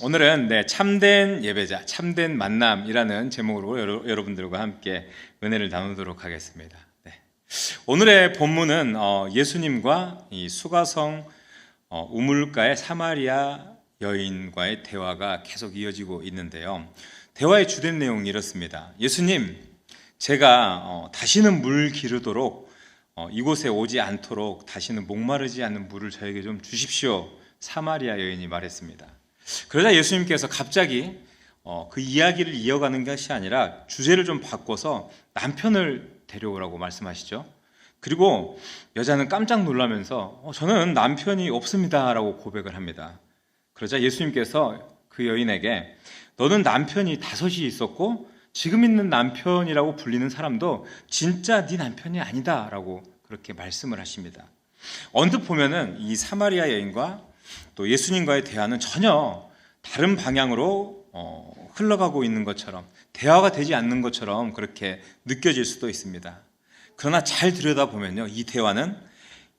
오늘은 참된 예배자, 참된 만남이라는 제목으로 여러분들과 함께 은혜를 나누도록 하겠습니다. 오늘의 본문은 예수님과 이 수가성 우물가의 사마리아 여인과의 대화가 계속 이어지고 있는데요. 대화의 주된 내용이 이렇습니다. 예수님, 제가 다시는 물 기르도록 이곳에 오지 않도록 다시는 목마르지 않는 물을 저에게 좀 주십시오. 사마리아 여인이 말했습니다. 그러자 예수님께서 갑자기 그 이야기를 이어가는 것이 아니라 주제를 좀 바꿔서 남편을 데려오라고 말씀하시죠. 그리고 여자는 깜짝 놀라면서 저는 남편이 없습니다 라고 고백을 합니다. 그러자 예수님께서 그 여인에게 너는 남편이 5이 있었고 지금 있는 남편이라고 불리는 사람도 진짜 네 남편이 아니다 라고 그렇게 말씀을 하십니다. 언뜻 보면은 이 사마리아 여인과 또 예수님과의 대화는 전혀 다른 방향으로 흘러가고 있는 것처럼, 대화가 되지 않는 것처럼 그렇게 느껴질 수도 있습니다. 그러나 잘 들여다보면요, 이 대화는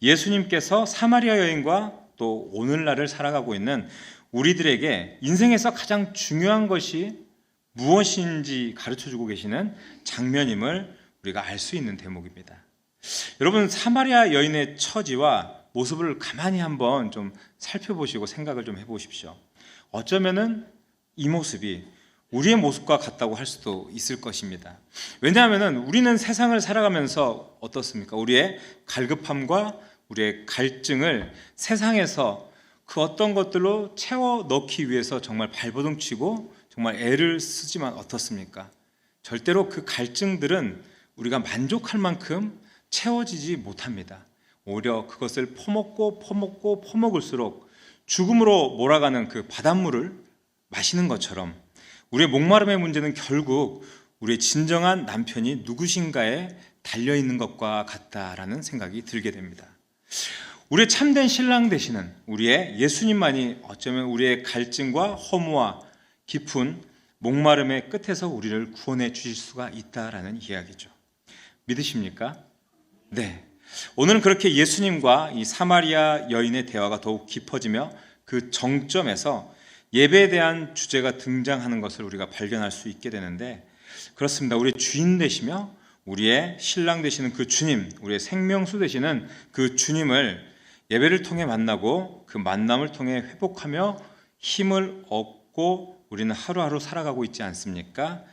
예수님께서 사마리아 여인과 또 오늘날을 살아가고 있는 우리들에게 인생에서 가장 중요한 것이 무엇인지 가르쳐주고 계시는 장면임을 우리가 알 수 있는 대목입니다. 여러분, 사마리아 여인의 처지와 모습을 가만히 한번 좀 살펴보시고 생각을 좀 해보십시오. 어쩌면은 이 모습이 우리의 모습과 같다고 할 수도 있을 것입니다. 왜냐하면은 우리는 세상을 살아가면서 어떻습니까? 우리의 갈급함과 우리의 갈증을 세상에서 그 어떤 것들로 채워 넣기 위해서 정말 발버둥 치고 정말 애를 쓰지만 어떻습니까? 절대로 그 갈증들은 우리가 만족할 만큼 채워지지 못합니다. 오히려 그것을 퍼먹을수록 죽음으로 몰아가는 그 바닷물을 마시는 것처럼 우리의 목마름의 문제는 결국 우리의 진정한 남편이 누구신가에 달려있는 것과 같다라는 생각이 들게 됩니다. 우리의 참된 신랑 되시는 우리의 예수님만이 어쩌면 우리의 갈증과 허무와 깊은 목마름의 끝에서 우리를 구원해 주실 수가 있다라는 이야기죠. 믿으십니까? 네. 오늘은 그렇게 예수님과 이 사마리아 여인의 대화가 더욱 깊어지며 그 정점에서 예배에 대한 주제가 등장하는 것을 우리가 발견할 수 있게 되는데, 그렇습니다. 우리의 주인 되시며 우리의 신랑 되시는 그 주님, 우리의 생명수 되시는 그 주님을 예배를 통해 만나고 그 만남을 통해 회복하며 힘을 얻고 우리는 하루하루 살아가고 있지 않습니까?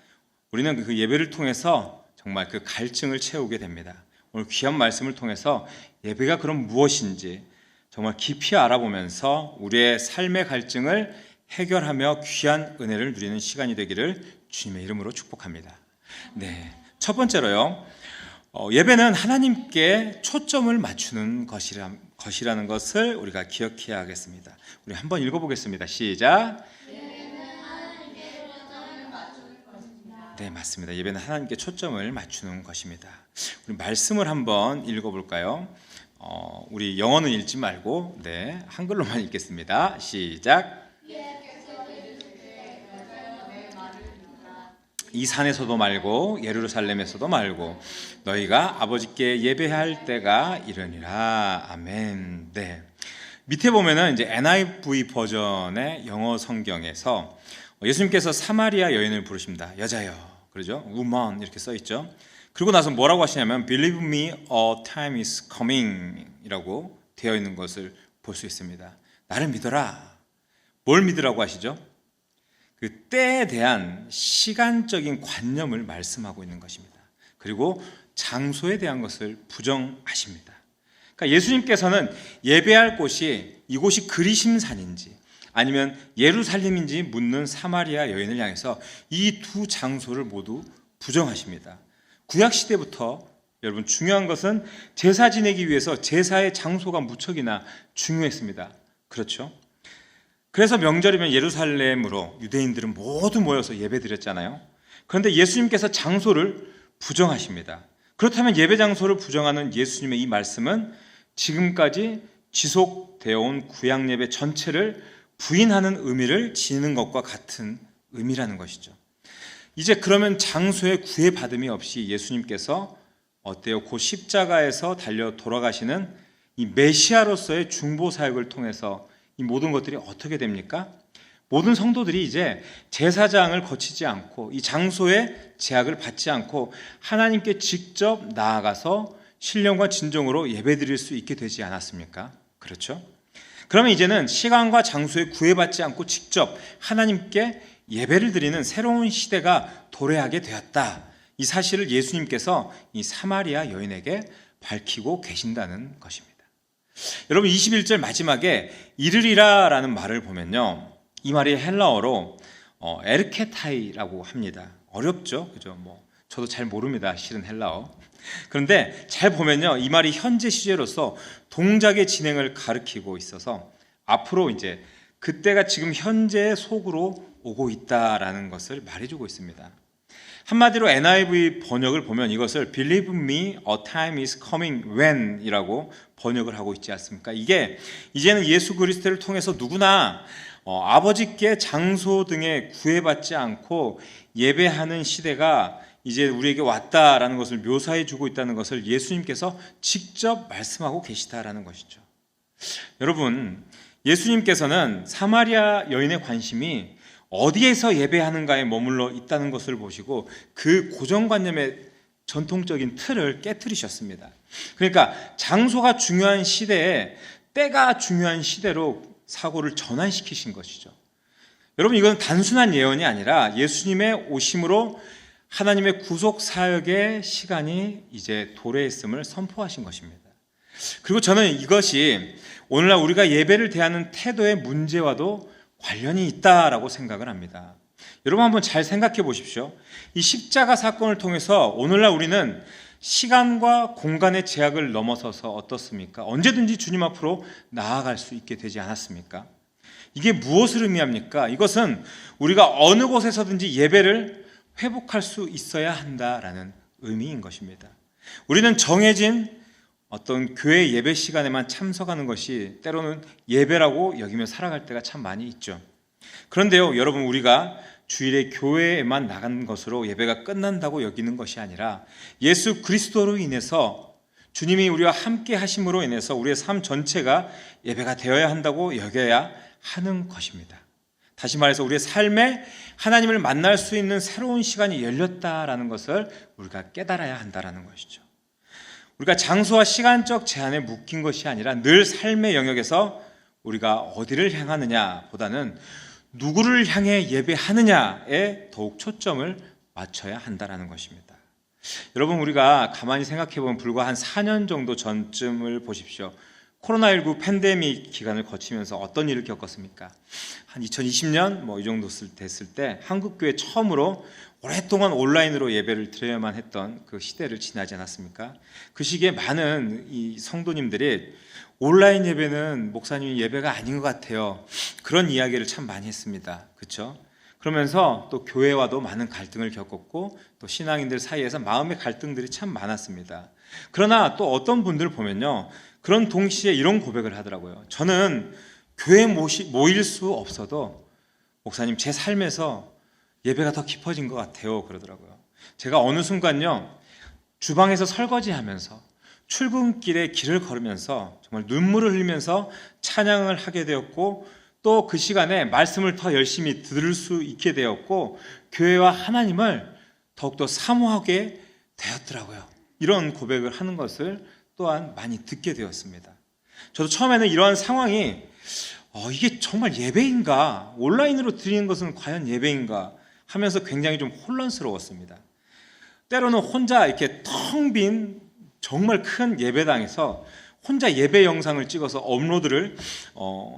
우리는 그 예배를 통해서 정말 그 갈증을 채우게 됩니다. 오늘 귀한 말씀을 통해서 예배가 그럼 무엇인지 정말 깊이 알아보면서 우리의 삶의 갈증을 해결하며 귀한 은혜를 누리는 시간이 되기를 주님의 이름으로 축복합니다. 네, 첫 번째로요, 예배는 하나님께 초점을 맞추는 것이라는 것을 우리가 기억해야 하겠습니다. 우리 한번 읽어보겠습니다. 시작. 네, 맞습니다. 예배는 하나님께 초점을 맞추는 것입니다. 우리 말씀을 한번 읽어볼까요? 우리 영어는 읽지 말고 한글로만 읽겠습니다. 시작. 이 산에서도 말고 예루살렘에서도 말고 너희가 아버지께 예배할 때가 이르니라. 아멘. 네. 밑에 보면은 이제 NIV 버전의 영어 성경에서 예수님께서 사마리아 여인을 부르십니다. 여자여, 그러죠? woman 이렇게 써 있죠. 그리고 나서 뭐라고 하시냐면 Believe me, a time is coming 이라고 되어 있는 것을 볼 수 있습니다. 나를 믿어라. 뭘 믿으라고 하시죠? 그 때에 대한 시간적인 관념을 말씀하고 있는 것입니다. 그리고 장소에 대한 것을 부정하십니다. 그러니까 예수님께서는 예배할 곳이 이곳이 그리심산인지 아니면 예루살렘인지 묻는 사마리아 여인을 향해서 이 두 장소를 모두 부정하십니다. 구약시대부터 여러분 중요한 것은 제사 지내기 위해서 제사의 장소가 무척이나 중요했습니다. 그렇죠? 그래서 명절이면 예루살렘으로 유대인들은 모두 모여서 예배드렸잖아요. 그런데 예수님께서 장소를 부정하십니다. 그렇다면 예배 장소를 부정하는 예수님의 이 말씀은 지금까지 지속되어 온 구약 예배 전체를 부인하는 의미를 지니는 것과 같은 의미라는 것이죠. 이제 그러면 장소에 구애받음이 없이 예수님께서 어때요? 그 십자가에서 달려 돌아가시는 이 메시아로서의 중보 사역을 통해서 이 모든 것들이 어떻게 됩니까? 모든 성도들이 이제 제사장을 거치지 않고 이 장소의 제약을 받지 않고 하나님께 직접 나아가서 신령과 진정으로 예배드릴 수 있게 되지 않았습니까? 그렇죠? 그러면 이제는 시간과 장소에 구애받지 않고 직접 하나님께 예배를 드리는 새로운 시대가 도래하게 되었다. 이 사실을 예수님께서 이 사마리아 여인에게 밝히고 계신다는 것입니다. 여러분 21절 마지막에 이르리라라는 말을 보면요, 이 말이 헬라어로 에르케타이라고 합니다. 어렵죠, 그죠? 저도 잘 모릅니다, 실은 헬라어. 그런데 잘 보면요, 이 말이 현재 시제로서 동작의 진행을 가리키고 있어서 앞으로 이제 그때가 지금 현재의 속으로 오고 있다라는 것을 말해주고 있습니다. 한마디로 NIV 번역을 보면 이것을 Believe me, a time is coming when 이라고 번역을 하고 있지 않습니까? 이게 이제는 예수 그리스도를 통해서 누구나 아버지께 장소 등에 구애받지 않고 예배하는 시대가 이제 우리에게 왔다라는 것을 묘사해 주고 있다는 것을 예수님께서 직접 말씀하고 계시다라는 것이죠. 여러분, 예수님께서는 사마리아 여인의 관심이 어디에서 예배하는가에 머물러 있다는 것을 보시고 그 고정관념의 전통적인 틀을 깨트리셨습니다. 그러니까 장소가 중요한 시대에 때가 중요한 시대로 사고를 전환시키신 것이죠. 여러분, 이건 단순한 예언이 아니라 예수님의 오심으로 하나님의 구속 사역의 시간이 이제 도래했음을 선포하신 것입니다. 그리고 저는 이것이 오늘날 우리가 예배를 대하는 태도의 문제와도 관련이 있다라고 생각을 합니다. 여러분 한번 잘 생각해 보십시오. 이 십자가 사건을 통해서 오늘날 우리는 시간과 공간의 제약을 넘어서서 어떻습니까? 언제든지 주님 앞으로 나아갈 수 있게 되지 않았습니까? 이게 무엇을 의미합니까? 이것은 우리가 어느 곳에서든지 예배를 회복할 수 있어야 한다라는 의미인 것입니다. 우리는 정해진 어떤 교회 예배 시간에만 참석하는 것이 때로는 예배라고 여기며 살아갈 때가 참 많이 있죠. 그런데요, 여러분, 우리가 주일에 교회에만 나간 것으로 예배가 끝난다고 여기는 것이 아니라 예수 그리스도로 인해서 주님이 우리와 함께 하심으로 인해서 우리의 삶 전체가 예배가 되어야 한다고 여겨야 하는 것입니다. 다시 말해서 우리의 삶에 하나님을 만날 수 있는 새로운 시간이 열렸다라는 것을 우리가 깨달아야 한다라는 것이죠. 우리가 장소와 시간적 제한에 묶인 것이 아니라 늘 삶의 영역에서 우리가 어디를 향하느냐 보다는 누구를 향해 예배하느냐에 더욱 초점을 맞춰야 한다는 것입니다. 여러분, 우리가 가만히 생각해 보면 불과 한 4년 정도 전쯤을 보십시오. 코로나19 팬데믹 기간을 거치면서 어떤 일을 겪었습니까? 한 2020년 이 정도 됐을 때 한국교회 처음으로 오랫동안 온라인으로 예배를 드려야만 했던 그 시대를 지나지 않았습니까? 그 시기에 많은 이 성도님들이 온라인 예배는 목사님이 예배가 아닌 것 같아요, 그런 이야기를 참 많이 했습니다. 그렇죠? 그러면서 또 교회와도 많은 갈등을 겪었고 또 신앙인들 사이에서 마음의 갈등들이 참 많았습니다. 그러나 또 어떤 분들을 보면요, 그런 동시에 이런 고백을 하더라고요. 저는 교회 모일 수 없어도 목사님, 제 삶에서 예배가 더 깊어진 것 같아요, 그러더라고요. 제가 어느 순간요, 주방에서 설거지하면서 출근길에 길을 걸으면서 정말 눈물을 흘리면서 찬양을 하게 되었고 또 그 시간에 말씀을 더 열심히 들을 수 있게 되었고 교회와 하나님을 더욱더 사모하게 되었더라고요. 이런 고백을 하는 것을 또한 많이 듣게 되었습니다. 저도 처음에는 이러한 상황이 이게 정말 예배인가? 온라인으로 드리는 것은 과연 예배인가? 하면서 굉장히 좀 혼란스러웠습니다. 때로는 혼자 이렇게 텅 빈 정말 큰 예배당에서 혼자 예배 영상을 찍어서 업로드를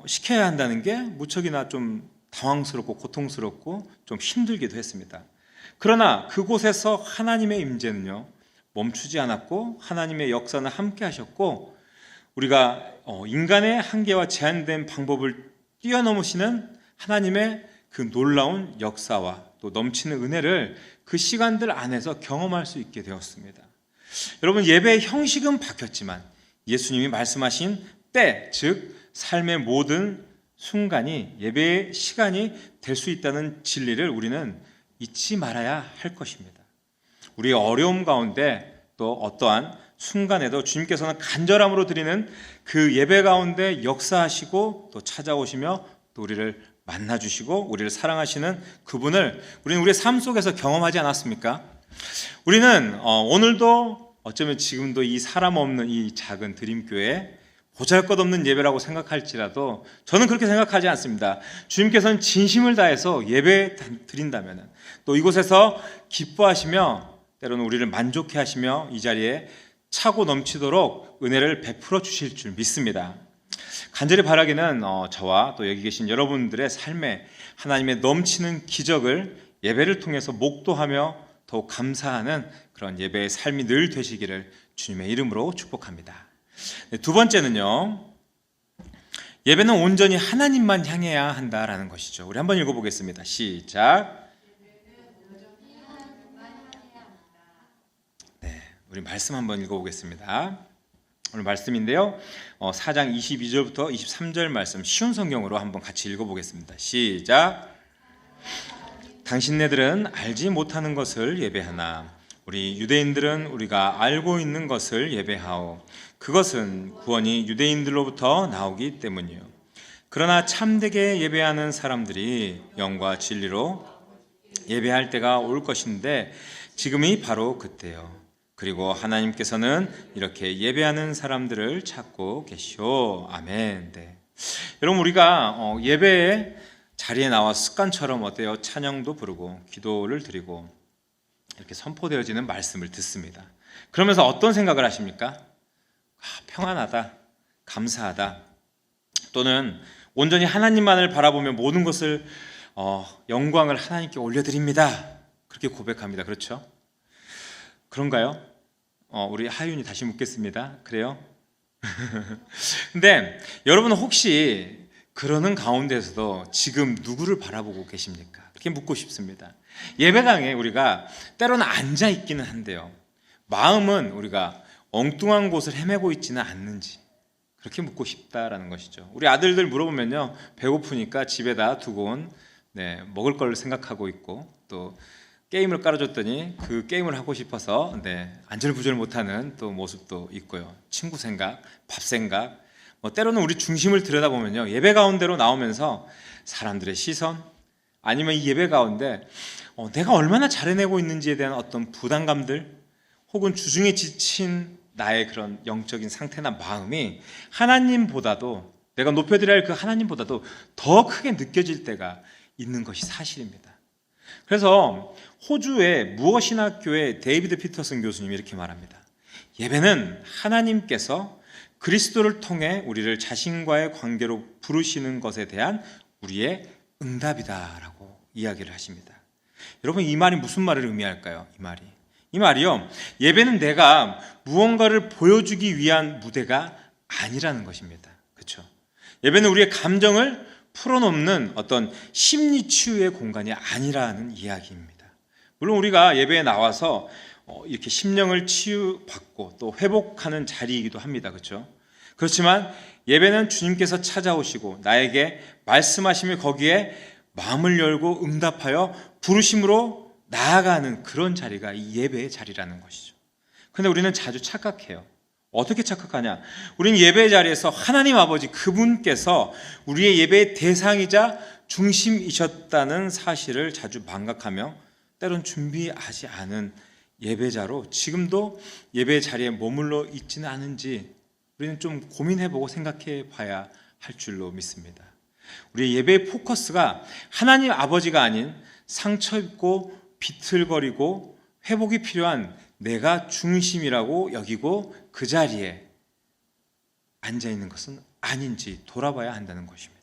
시켜야 한다는 게 무척이나 좀 당황스럽고 고통스럽고 좀 힘들기도 했습니다. 그러나 그곳에서 하나님의 임재는요, 멈추지 않았고 하나님의 역사는 함께 하셨고 우리가 인간의 한계와 제한된 방법을 뛰어넘으시는 하나님의 그 놀라운 역사와 또 넘치는 은혜를 그 시간들 안에서 경험할 수 있게 되었습니다. 여러분, 예배의 형식은 바뀌었지만 예수님이 말씀하신 때, 즉 삶의 모든 순간이 예배의 시간이 될 수 있다는 진리를 우리는 잊지 말아야 할 것입니다. 우리의 어려움 가운데 또 어떠한 순간에도 주님께서는 간절함으로 드리는 그 예배 가운데 역사하시고 또 찾아오시며 또 우리를 만나주시고 우리를 사랑하시는 그분을 우리는 우리의 삶 속에서 경험하지 않았습니까? 우리는 오늘도 어쩌면 지금도 이 사람 없는 이 작은 드림교회 보잘것없는 예배라고 생각할지라도 저는 그렇게 생각하지 않습니다. 주님께서는 진심을 다해서 예배 드린다면 또 이곳에서 기뻐하시며 때로는 우리를 만족해 하시며 이 자리에 차고 넘치도록 은혜를 베풀어 주실 줄 믿습니다. 간절히 바라기는 저와 또 여기 계신 여러분들의 삶에 하나님의 넘치는 기적을 예배를 통해서 목도하며 더욱 감사하는 그런 예배의 삶이 늘 되시기를 주님의 이름으로 축복합니다. 두 번째는요, 예배는 온전히 하나님만 향해야 한다라는 것이죠. 우리 한번 읽어보겠습니다. 시작. 네, 우리 말씀 한번 읽어보겠습니다. 오늘 말씀인데요, 4장 22절부터 23절 말씀 쉬운 성경으로 한번 같이 읽어보겠습니다. 시작. 당신네들은 알지 못하는 것을 예배하나 우리 유대인들은 우리가 알고 있는 것을 예배하오. 그것은 구원이 유대인들로부터 나오기 때문이요. 그러나 참되게 예배하는 사람들이 영과 진리로 예배할 때가 올 것인데 지금이 바로 그때요. 그리고 하나님께서는 이렇게 예배하는 사람들을 찾고 계시오. 아멘. 네. 여러분, 우리가 예배의 자리에 나와 습관처럼 어때요? 찬양도 부르고 기도를 드리고 이렇게 선포되어지는 말씀을 듣습니다. 그러면서 어떤 생각을 하십니까? 평안하다, 감사하다, 또는 온전히 하나님만을 바라보며 모든 것을 영광을 하나님께 올려드립니다. 그렇게 고백합니다. 그렇죠? 그런가요? 우리 하윤이 다시 묻겠습니다. 그래요? 근데 여러분은 혹시 그러는 가운데서도 지금 누구를 바라보고 계십니까? 그렇게 묻고 싶습니다. 예배당에 우리가 때로는 앉아 있기는 한데요, 마음은 우리가 엉뚱한 곳을 헤매고 있지는 않는지 그렇게 묻고 싶다라는 것이죠. 우리 아들들 물어보면요, 배고프니까 집에다 두고 온 먹을 걸 생각하고 있고, 또 게임을 깔아줬더니 그 게임을 하고 싶어서 안절부절 못하는 또 모습도 있고요. 친구 생각, 밥 생각, 때로는 우리 중심을 들여다보면요, 예배 가운데로 나오면서 사람들의 시선, 아니면 이 예배 가운데 내가 얼마나 잘해내고 있는지에 대한 어떤 부담감들, 혹은 주중에 지친 나의 그런 영적인 상태나 마음이 하나님보다도, 내가 높여드려야 할 그 하나님보다도 더 크게 느껴질 때가 있는 것이 사실입니다. 그래서 호주의 무어신학교의 데이비드 피터슨 교수님이 이렇게 말합니다. 예배는 하나님께서 그리스도를 통해 우리를 자신과의 관계로 부르시는 것에 대한 우리의 응답이다라고 이야기를 하십니다. 여러분, 이 말이 무슨 말을 의미할까요? 이 말이요, 예배는 내가 무언가를 보여주기 위한 무대가 아니라는 것입니다. 그렇죠? 예배는 우리의 감정을 풀어놓는 어떤 심리 치유의 공간이 아니라는 이야기입니다. 물론 우리가 예배에 나와서 이렇게 심령을 치유받고 또 회복하는 자리이기도 합니다. 그렇죠? 그렇지만 예배는 주님께서 찾아오시고 나에게 말씀하시며 거기에 마음을 열고 응답하여 부르심으로 나아가는 그런 자리가 이 예배의 자리라는 것이죠. 그런데 우리는 자주 착각해요. 어떻게 착각하냐? 우리는 예배의 자리에서 하나님 아버지 그분께서 우리의 예배의 대상이자 중심이셨다는 사실을 자주 망각하며 때론 준비하지 않은 예배자로 지금도 예배의 자리에 머물러 있지는 않은지 우리는 좀 고민해보고 생각해 봐야 할 줄로 믿습니다. 우리의 예배의 포커스가 하나님 아버지가 아닌 상처 입고 비틀거리고 회복이 필요한 내가 중심이라고 여기고 그 자리에 앉아있는 것은 아닌지 돌아봐야 한다는 것입니다.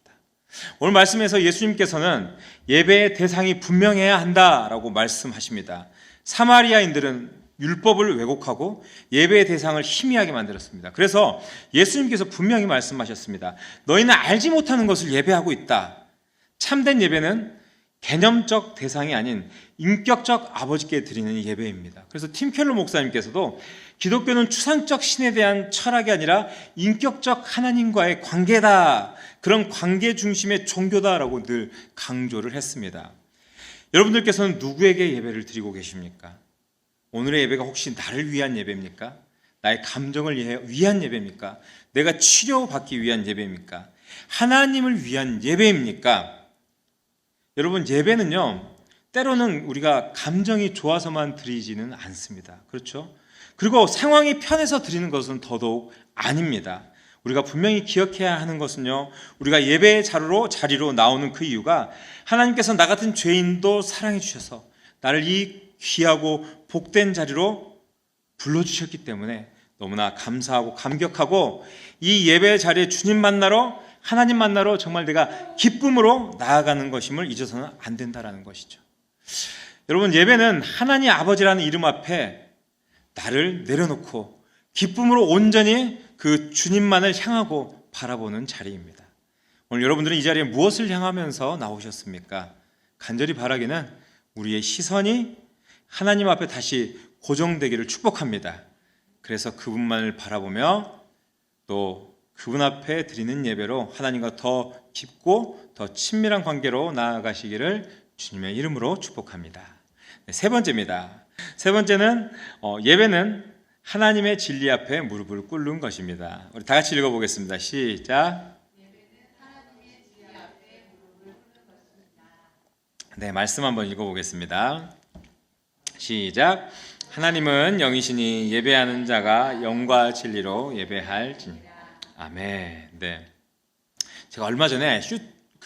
오늘 말씀에서 예수님께서는 예배의 대상이 분명해야 한다라고 말씀하십니다. 사마리아인들은 율법을 왜곡하고 예배의 대상을 희미하게 만들었습니다. 그래서 예수님께서 분명히 말씀하셨습니다. 너희는 알지 못하는 것을 예배하고 있다. 참된 예배는 개념적 대상이 아닌 인격적 아버지께 드리는 예배입니다. 그래서 팀 켈러 목사님께서도 기독교는 추상적 신에 대한 철학이 아니라 인격적 하나님과의 관계다, 그런 관계 중심의 종교다라고 늘 강조를 했습니다. 여러분들께서는 누구에게 예배를 드리고 계십니까? 오늘의 예배가 혹시 나를 위한 예배입니까? 나의 감정을 위한 예배입니까? 내가 치료받기 위한 예배입니까? 하나님을 위한 예배입니까? 여러분, 예배는요, 때로는 우리가 감정이 좋아서만 드리지는 않습니다. 그렇죠? 그리고 상황이 편해서 드리는 것은 더더욱 아닙니다. 우리가 분명히 기억해야 하는 것은요, 우리가 예배의 자리로 나오는 그 이유가 하나님께서 나 같은 죄인도 사랑해 주셔서 나를 이 귀하고 복된 자리로 불러주셨기 때문에 너무나 감사하고 감격하고, 이 예배 자리에 주님 만나러, 하나님 만나러 정말 내가 기쁨으로 나아가는 것임을 잊어서는 안 된다라는 것이죠. 여러분, 예배는 하나님 아버지라는 이름 앞에 나를 내려놓고 기쁨으로 온전히 그 주님만을 향하고 바라보는 자리입니다. 오늘 여러분들은 이 자리에 무엇을 향하면서 나오셨습니까? 간절히 바라기는 우리의 시선이 하나님 앞에 다시 고정되기를 축복합니다. 그래서 그분만을 바라보며 또 그분 앞에 드리는 예배로 하나님과 더 깊고 더 친밀한 관계로 나아가시기를 주님의 이름으로 축복합니다. 세 번째입니다. 세 번째는 예배는 하나님의 진리 앞에 무릎을 꿇는 것입니다. 우리 다 같이 읽어보겠습니다. 시작. 네, 말씀 한번 읽어보겠습니다. 시작. 하나님은 영이시니 예배하는 자가 영과 진리로 예배할지니. 아멘. 네. 제가 얼마 전에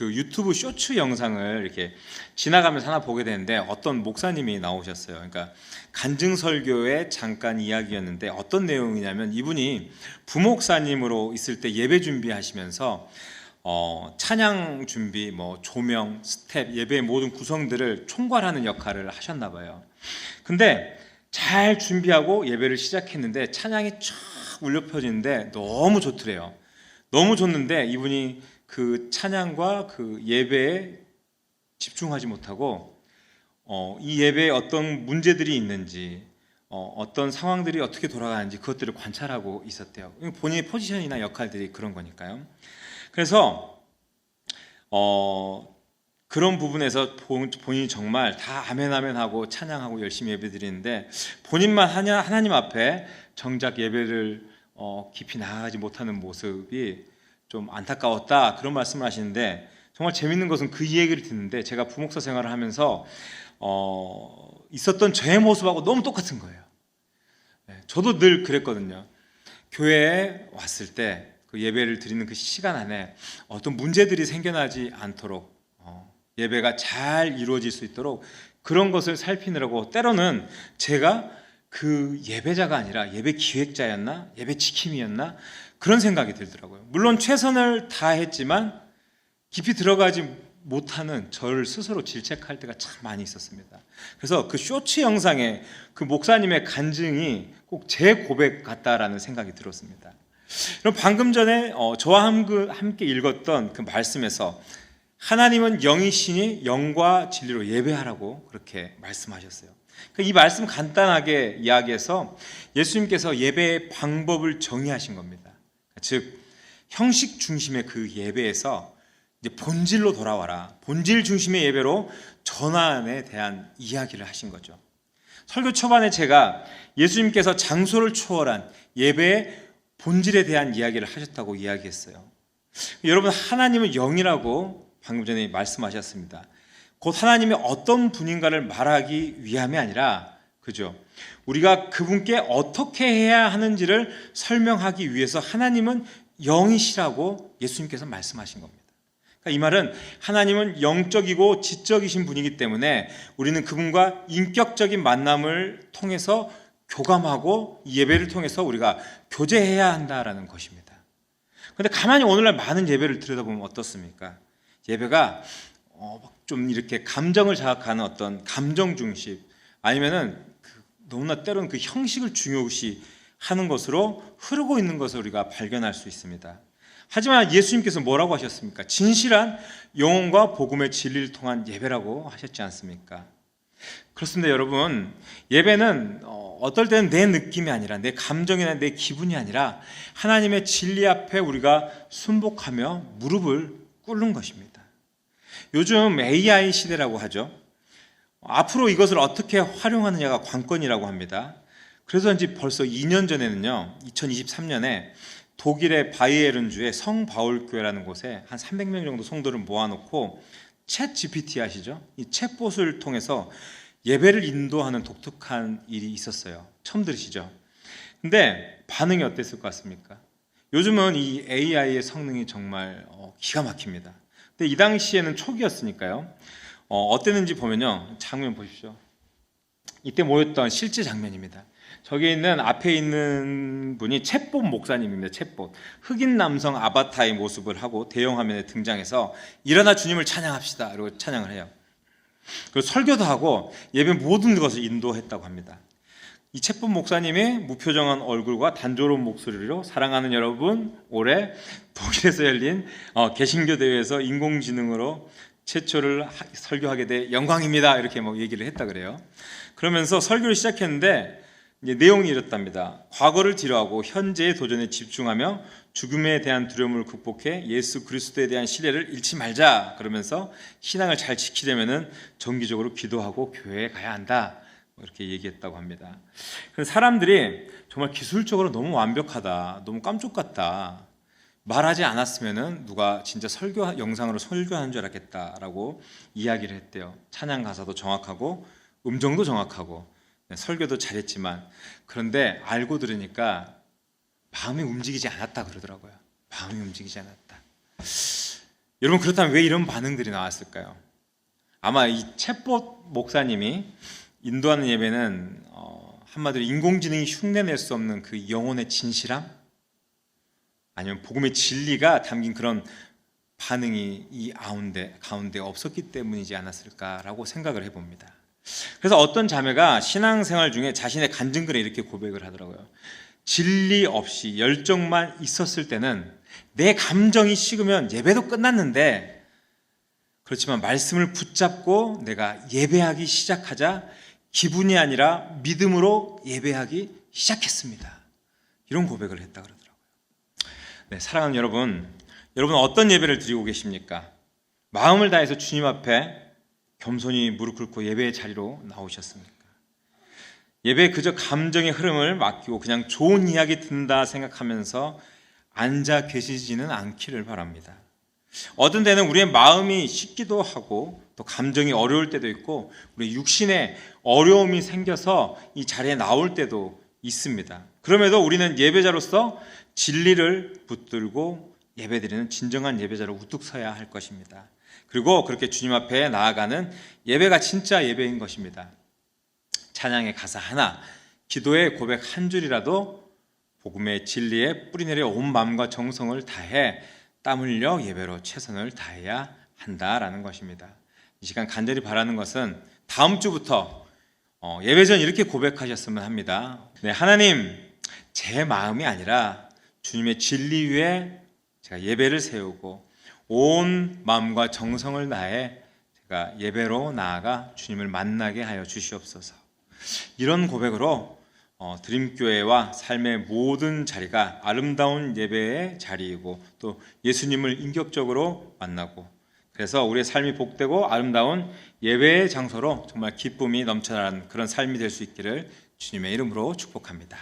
유튜브 쇼츠 영상을 이렇게 지나가면서 하나 보게 되는데, 어떤 목사님이 나오셨어요. 그러니까 간증설교의 잠깐 이야기였는데, 어떤 내용이냐면 이분이 부목사님으로 있을 때 예배 준비하시면서 찬양 준비, 조명, 스텝, 예배의 모든 구성들을 총괄하는 역할을 하셨나 봐요. 근데 잘 준비하고 예배를 시작했는데 찬양이 쫙 울려 퍼지는데 너무 좋더래요. 너무 좋는데 이분이 그 찬양과 그 예배에 집중하지 못하고 이 예배에 어떤 문제들이 있는지, 어떤 상황들이 어떻게 돌아가는지 그것들을 관찰하고 있었대요. 본인의 포지션이나 역할들이 그런 거니까요. 그래서 그런 부분에서 본인이 정말 다 아멘 아멘 하고 찬양하고 열심히 예배드리는데, 본인만 하나님 앞에 정작 예배를 깊이 나아가지 못하는 모습이 좀 안타까웠다, 그런 말씀을 하시는데, 정말 재밌는 것은 그 얘기를 듣는데 제가 부목사 생활을 하면서 있었던 저의 모습하고 너무 똑같은 거예요. 저도 늘 그랬거든요. 교회에 왔을 때 그 예배를 드리는 그 시간 안에 어떤 문제들이 생겨나지 않도록, 예배가 잘 이루어질 수 있도록 그런 것을 살피느라고, 때로는 제가 그 예배자가 아니라 예배 기획자였나, 예배 지킴이였나, 그런 생각이 들더라고요. 물론 최선을 다했지만 깊이 들어가지 못하는 저를 스스로 질책할 때가 참 많이 있었습니다. 그래서 그 쇼츠 영상에 그 목사님의 간증이 꼭 제 고백 같다라는 생각이 들었습니다. 그럼 방금 전에 저와 함께 읽었던 그 말씀에서 하나님은 영이시니 영과 진리로 예배하라고 그렇게 말씀하셨어요. 이 말씀 간단하게 이야기해서 예수님께서 예배의 방법을 정의하신 겁니다. 즉, 형식 중심의 그 예배에서 이제 본질로 돌아와라, 본질 중심의 예배로 전환에 대한 이야기를 하신 거죠. 설교 초반에 제가 예수님께서 장소를 초월한 예배의 본질에 대한 이야기를 하셨다고 이야기했어요. 여러분, 하나님은 영이라고 방금 전에 말씀하셨습니다. 곧 하나님이 어떤 분인가를 말하기 위함이 아니라, 그죠? 우리가 그분께 어떻게 해야 하는지를 설명하기 위해서 하나님은 영이시라고 예수님께서 말씀하신 겁니다. 그러니까 이 말은 하나님은 영적이고 지적이신 분이기 때문에 우리는 그분과 인격적인 만남을 통해서 교감하고 예배를 통해서 우리가 교제해야 한다라는 것입니다. 그런데 가만히 오늘날 많은 예배를 들여다보면 어떻습니까? 예배가 좀 이렇게 감정을 자극하는 어떤 감정 중심, 아니면은 너무나 때로는 그 형식을 중요시 하는 것으로 흐르고 있는 것을 우리가 발견할 수 있습니다. 하지만 예수님께서 뭐라고 하셨습니까? 진실한 영혼과 복음의 진리를 통한 예배라고 하셨지 않습니까? 그렇습니다. 여러분, 예배는 어떨 때는 내 느낌이 아니라, 내 감정이나 내 기분이 아니라 하나님의 진리 앞에 우리가 순복하며 무릎을 꿇는 것입니다. 요즘 AI 시대라고 하죠. 앞으로 이것을 어떻게 활용하느냐가 관건이라고 합니다. 그래서인지 벌써 2년 전에는요, 2023년에 독일의 바이에른주의 성바울교회라는 곳에 한 300명 정도 성도를 모아놓고 챗 GPT 아시죠? 이 챗봇을 통해서 예배를 인도하는 독특한 일이 있었어요. 처음 들으시죠? 근데 반응이 어땠을 것 같습니까? 요즘은 이 AI의 성능이 정말 기가 막힙니다. 근데 이 당시에는 초기였으니까요. 어땠는지 보면요. 장면 보십시오. 이때 모였던 실제 장면입니다. 저기 있는 앞에 있는 분이 챗봇 목사님입니다. 챗봇. 흑인 남성 아바타의 모습을 하고 대형 화면에 등장해서 일어나 주님을 찬양합시다. 이러고 찬양을 해요. 그리고 설교도 하고 예배 모든 것을 인도했다고 합니다. 이 챗봇 목사님의 무표정한 얼굴과 단조로운 목소리로 사랑하는 여러분, 올해 독일에서 열린 개신교 대회에서 인공지능으로 최초를 설교하게 돼 영광입니다. 이렇게 얘기를 했다 그래요. 그러면서 설교를 시작했는데 이제 내용이 이렇답니다. 과거를 뒤로하고 현재의 도전에 집중하며 죽음에 대한 두려움을 극복해 예수 그리스도에 대한 신뢰를 잃지 말자. 그러면서 신앙을 잘 지키려면은 정기적으로 기도하고 교회에 가야 한다. 이렇게 얘기했다고 합니다. 사람들이 정말 기술적으로 너무 완벽하다, 너무 깜짝 같다, 말하지 않았으면은 누가 진짜 설교 영상으로 설교하는 줄 알았겠다라고 이야기를 했대요. 찬양 가사도 정확하고 음정도 정확하고 설교도 잘했지만 그런데 알고 들으니까 마음이 움직이지 않았다 그러더라고요. 마음이 움직이지 않았다. 여러분, 그렇다면 왜 이런 반응들이 나왔을까요? 아마 이 챗봇 목사님이 인도하는 예배는 한마디로 인공지능이 흉내낼 수 없는 그 영혼의 진실함, 아니면 복음의 진리가 담긴 그런 반응이 이 가운데 없었기 때문이지 않았을까라고 생각을 해봅니다. 그래서 어떤 자매가 신앙생활 중에 자신의 간증글에 이렇게 고백을 하더라고요. 진리 없이 열정만 있었을 때는 내 감정이 식으면 예배도 끝났는데, 그렇지만 말씀을 붙잡고 내가 예배하기 시작하자 기분이 아니라 믿음으로 예배하기 시작했습니다. 이런 고백을 했다 그러더라고요. 네, 사랑하는 여러분, 여러분은 어떤 예배를 드리고 계십니까? 마음을 다해서 주님 앞에 겸손히 무릎 꿇고 예배의 자리로 나오셨습니까? 예배에 그저 감정의 흐름을 맡기고 그냥 좋은 이야기 듣는다 생각하면서 앉아 계시지는 않기를 바랍니다. 어떤 때는 우리의 마음이 식기도 하고 또 감정이 어려울 때도 있고 우리 육신에 어려움이 생겨서 이 자리에 나올 때도 있습니다. 그럼에도 우리는 예배자로서 진리를 붙들고 예배드리는 진정한 예배자로 우뚝 서야 할 것입니다. 그리고 그렇게 주님 앞에 나아가는 예배가 진짜 예배인 것입니다. 찬양의 가사 하나, 기도의 고백 한 줄이라도 복음의 진리에 뿌리내려 온 마음과 정성을 다해 땀 흘려 예배로 최선을 다해야 한다라는 것입니다. 이 시간 간절히 바라는 것은 다음 주부터 예배 전 이렇게 고백하셨으면 합니다. 네, 하나님, 제 마음이 아니라 주님의 진리 위에 제가 예배를 세우고 온 마음과 정성을 다해 제가 예배로 나아가 주님을 만나게 하여 주시옵소서. 이런 고백으로 드림교회와 삶의 모든 자리가 아름다운 예배의 자리이고 또 예수님을 인격적으로 만나고, 그래서 우리의 삶이 복되고 아름다운 예배의 장소로 정말 기쁨이 넘쳐나는 그런 삶이 될 수 있기를 주님의 이름으로 축복합니다.